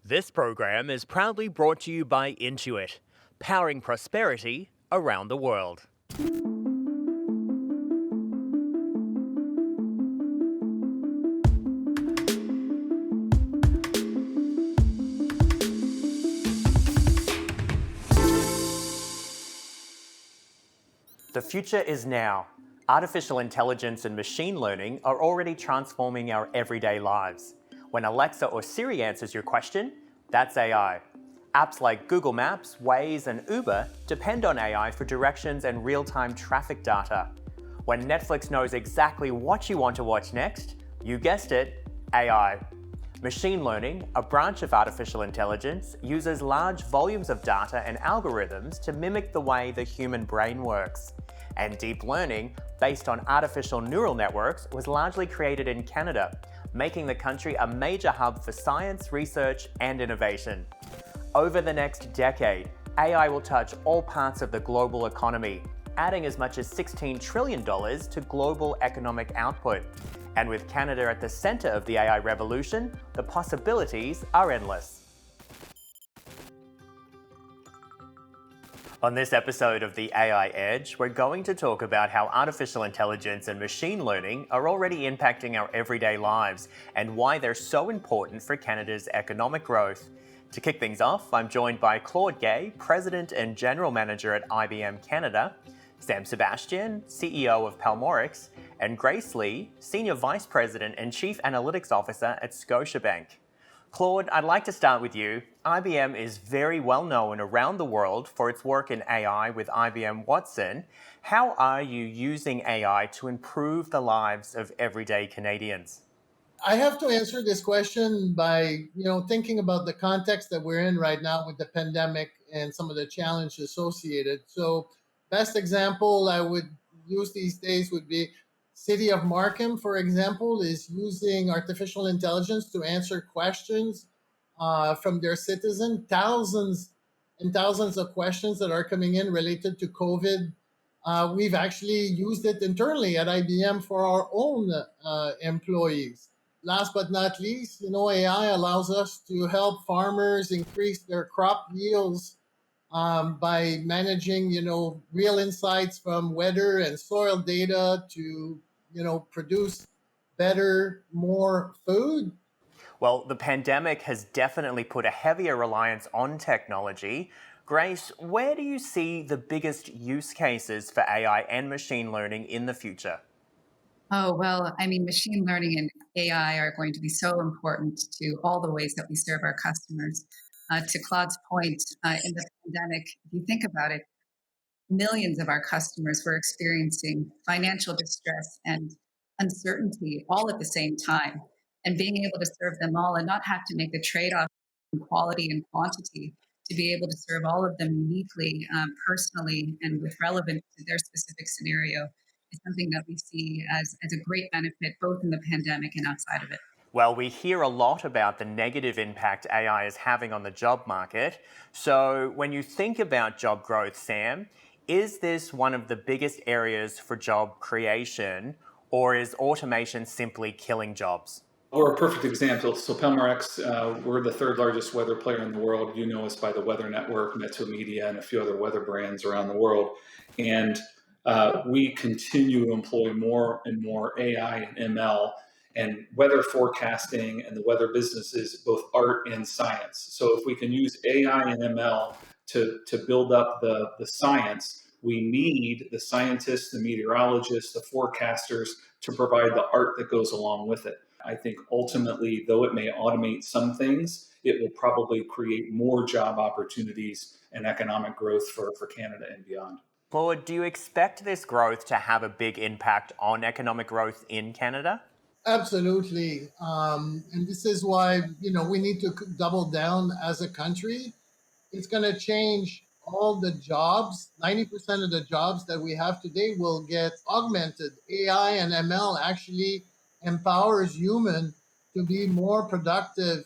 This program is proudly brought to you by Intuit, powering prosperity around the world. The future is now. Artificial intelligence and machine learning are already transforming our everyday lives. When Alexa or Siri answers your question, that's AI. Apps like Google Maps, Waze, and Uber depend on AI for directions and real-time traffic data. When Netflix knows exactly what you want to watch next, you guessed it, AI. Machine learning, a branch of artificial intelligence, uses large volumes of data and algorithms to mimic the way the human brain works. And deep learning, based on artificial neural networks, was largely created in Canada, making the country a major hub for science, research, and innovation. Over the next decade, AI will touch all parts of the global economy, adding as much as $16 trillion to global economic output. And with Canada at the center of the AI revolution, the possibilities are endless. On this episode of the AI Edge, we're going to talk about how artificial intelligence and machine learning are already impacting our everyday lives and why they're so important for Canada's economic growth. To kick things off, I'm joined by Claude Gay, President and General Manager at IBM Canada, Sam Sebastian, CEO of Pelmorex, and Grace Lee, Senior Vice President and Chief Analytics Officer at Scotiabank. Claude, I'd like to start with you. IBM is very well known around the world for its work in AI with IBM Watson. How are you using AI to improve the lives of everyday Canadians? I have to answer this question by, thinking about the context that we're in right now with the pandemic and some of the challenges associated. So, best example I would use these days would be City of Markham, for example, is using artificial intelligence to answer questions from their citizens. Thousands and thousands of questions that are coming in related to COVID. We've actually used it internally at IBM for our own employees. Last but not least, AI allows us to help farmers increase their crop yields by managing, real insights from weather and soil data to, produce better, more food. Well, the pandemic has definitely put a heavier reliance on technology. Grace, where do you see the biggest use cases for AI and machine learning in the future? Oh, well, I mean, machine learning and AI are going to be so important to all the ways that we serve our customers. To Claude's point, in the pandemic, if you think about it, millions of our customers were experiencing financial distress and uncertainty all at the same time. And being able to serve them all and not have to make a trade off in quality and quantity to be able to serve all of them uniquely, personally, and with relevance to their specific scenario is something that we see as a great benefit both in the pandemic and outside of it. Well, we hear a lot about the negative impact AI is having on the job market. So, when you think about job growth, Sam, is this one of the biggest areas for job creation, or is automation simply killing jobs? We're a perfect example. So Pelmorex, we're the third largest weather player in the world. You know us by the Weather Network, Meteo Media, and a few other weather brands around the world. And we continue to employ more and more AI and ML, and weather forecasting and the weather business is both art and science. So if we can use AI and ML to build up the science, we need the scientists, the meteorologists, the forecasters to provide the art that goes along with it. I think ultimately, though it may automate some things, it will probably create more job opportunities and economic growth for Canada and beyond. Claude, do you expect this growth to have a big impact on economic growth in Canada? Absolutely. And this is why, we need to double down as a country. It's going to change all the jobs. 90% of the jobs that we have today will get augmented. AI and ML actually empowers human to be more productive,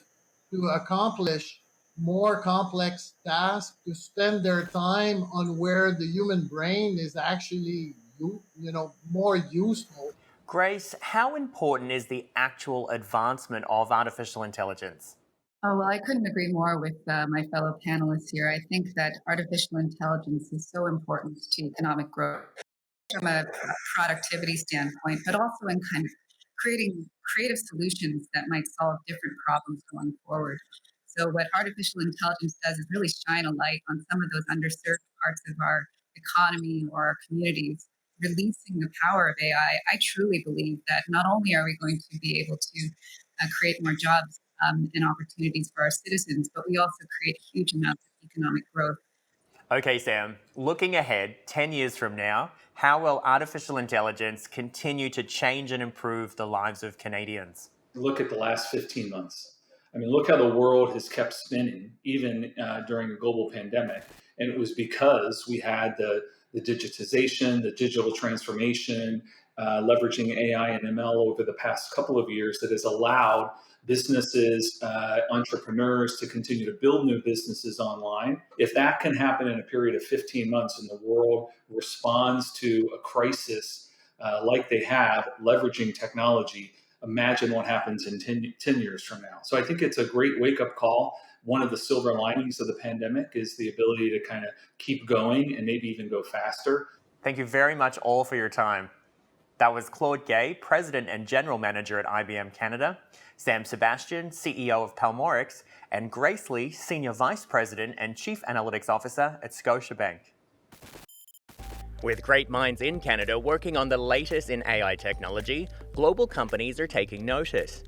to accomplish more complex tasks, to spend their time on where the human brain is actually, more useful. Grace, how important is the actual advancement of artificial intelligence? Oh, well, I couldn't agree more with my fellow panelists here. I think that artificial intelligence is so important to economic growth from a productivity standpoint, but also in kind of creating creative solutions that might solve different problems going forward. So, what artificial intelligence does is really shine a light on some of those underserved parts of our economy or our communities, releasing the power of AI. I truly believe that not only are we going to be able to create more jobs and opportunities for our citizens, but we also create huge amounts of economic growth. Okay, Sam, looking ahead 10 years from now, how will artificial intelligence continue to change and improve the lives of Canadians? Look at the last 15 months. I mean, look how the world has kept spinning, even during a global pandemic. And it was because we had the digitization, the digital transformation, leveraging AI and ML over the past couple of years that has allowed businesses, entrepreneurs to continue to build new businesses online. If that can happen in a period of 15 months and the world responds to a crisis like they have, leveraging technology, imagine what happens in 10 years from now. So I think it's a great wake up call. One of the silver linings of the pandemic is the ability to kind of keep going and maybe even go faster. Thank you very much all for your time. That was Claude Gay, President and General Manager at IBM Canada, Sam Sebastian, CEO of Pelmorex, and Grace Lee, Senior Vice President and Chief Analytics Officer at Scotiabank. With great minds in Canada working on the latest in AI technology, global companies are taking notice.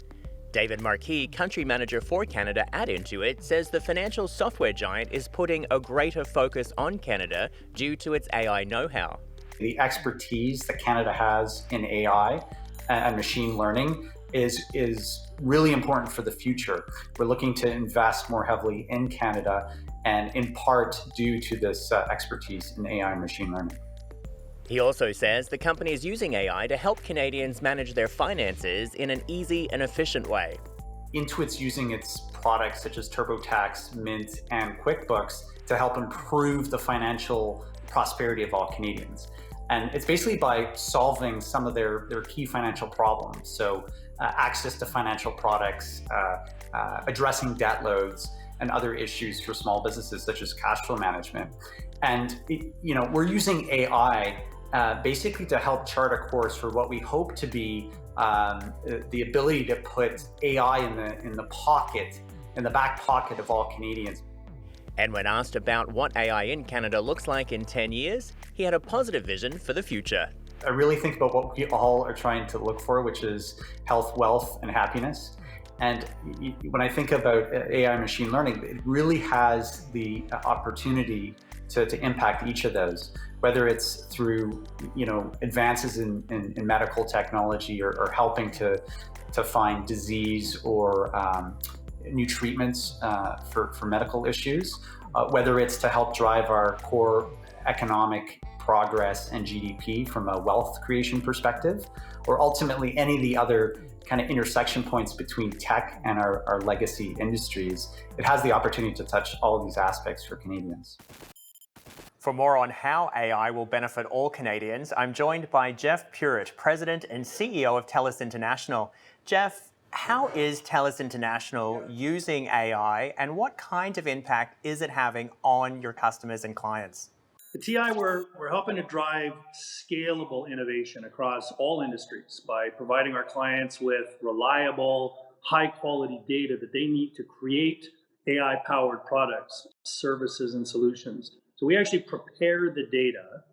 David Marquis, Country Manager for Canada at Intuit, says the financial software giant is putting a greater focus on Canada due to its AI know-how. The expertise that Canada has in AI and machine learning is really important for the future. We're looking to invest more heavily in Canada, and in part due to this expertise in AI and machine learning. He also says the company is using AI to help Canadians manage their finances in an easy and efficient way. Intuit's using its products such as TurboTax, Mint, and QuickBooks to help improve the financial prosperity of all Canadians. And it's basically by solving some of their key financial problems. So access to financial products, addressing debt loads, and other issues for small businesses such as cash flow management. And we're using AI basically to help chart a course for what we hope to be the ability to put AI in the back pocket of all Canadians. And when asked about what AI in Canada looks like in 10 years, he had a positive vision for the future. I really think about what we all are trying to look for, which is health, wealth, and happiness. And when I think about AI machine learning, it really has the opportunity to impact each of those, whether it's through advances in medical technology or helping to find disease or new treatments for medical issues, whether it's to help drive our core economic progress and GDP from a wealth creation perspective, or ultimately any of the other kind of intersection points between tech and our legacy industries. It has the opportunity to touch all of these aspects for Canadians. For more on how AI will benefit all Canadians, I'm joined by Jeff Puritt, President and CEO of TELUS International. Jeff, how is TELUS International using AI, and what kind of impact is it having on your customers and clients? At TI, we're helping to drive scalable innovation across all industries by providing our clients with reliable, high-quality data that they need to create AI-powered products, services, and solutions. So we actually prepare the data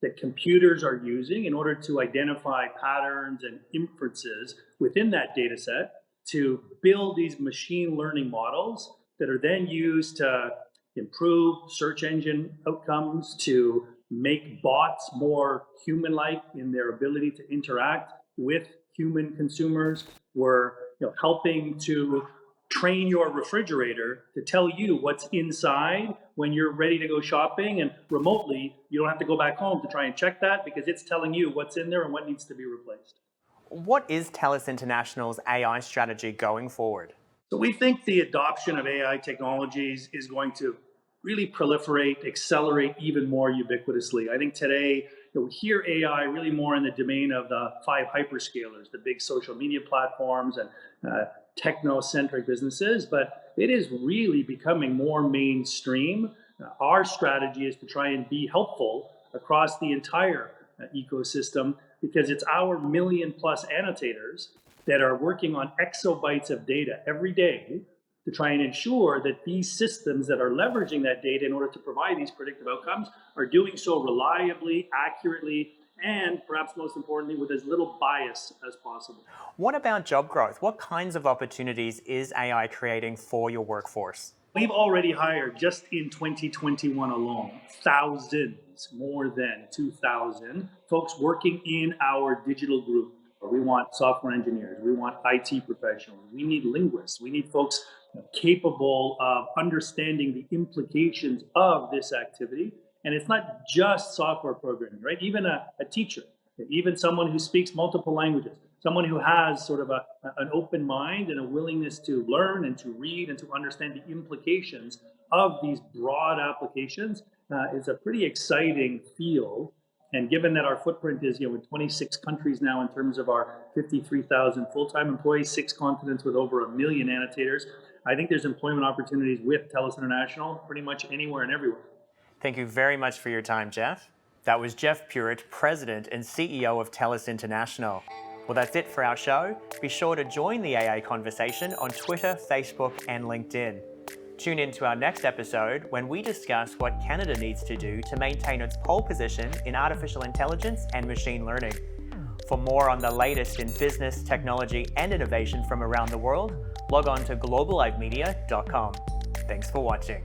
that computers are using in order to identify patterns and inferences within that data set to build these machine learning models that are then used to improve search engine outcomes, to make bots more human-like in their ability to interact with human consumers. We're helping to train your refrigerator to tell you what's inside when you're ready to go shopping, and remotely, you don't have to go back home to try and check that because it's telling you what's in there and what needs to be replaced. What is TELUS International's AI strategy going forward? So we think the adoption of AI technologies is going to really proliferate, accelerate even more ubiquitously. I think today we hear AI really more in the domain of the 5 hyperscalers, the big social media platforms and techno-centric businesses. But it is really becoming more mainstream. Our strategy is to try and be helpful across the entire ecosystem, because it's our million plus annotators that are working on exabytes of data every day to try and ensure that these systems that are leveraging that data in order to provide these predictive outcomes are doing so reliably, accurately, and perhaps most importantly, with as little bias as possible. What about job growth? What kinds of opportunities is AI creating for your workforce? We've already hired, just in 2021 alone, thousands, more than 2,000 folks working in our digital group. We want software engineers, we want IT professionals, we need linguists, we need folks capable of understanding the implications of this activity. And it's not just software programming, right? Even a teacher, even someone who speaks multiple languages, someone who has sort of an open mind and a willingness to learn and to read and to understand the implications of these broad applications is a pretty exciting field. And given that our footprint is in 26 countries now in terms of our 53,000 full-time employees, 6 continents with over 1 million annotators, I think there's employment opportunities with TELUS International pretty much anywhere and everywhere. Thank you very much for your time, Jeff. That was Jeff Puritt, President and CEO of TELUS International. Well, that's it for our show. Be sure to join the AI conversation on Twitter, Facebook, and LinkedIn. Tune in to our next episode when we discuss what Canada needs to do to maintain its pole position in artificial intelligence and machine learning. For more on the latest in business, technology, and innovation from around the world, log on to globalivemedia.com. Thanks for watching.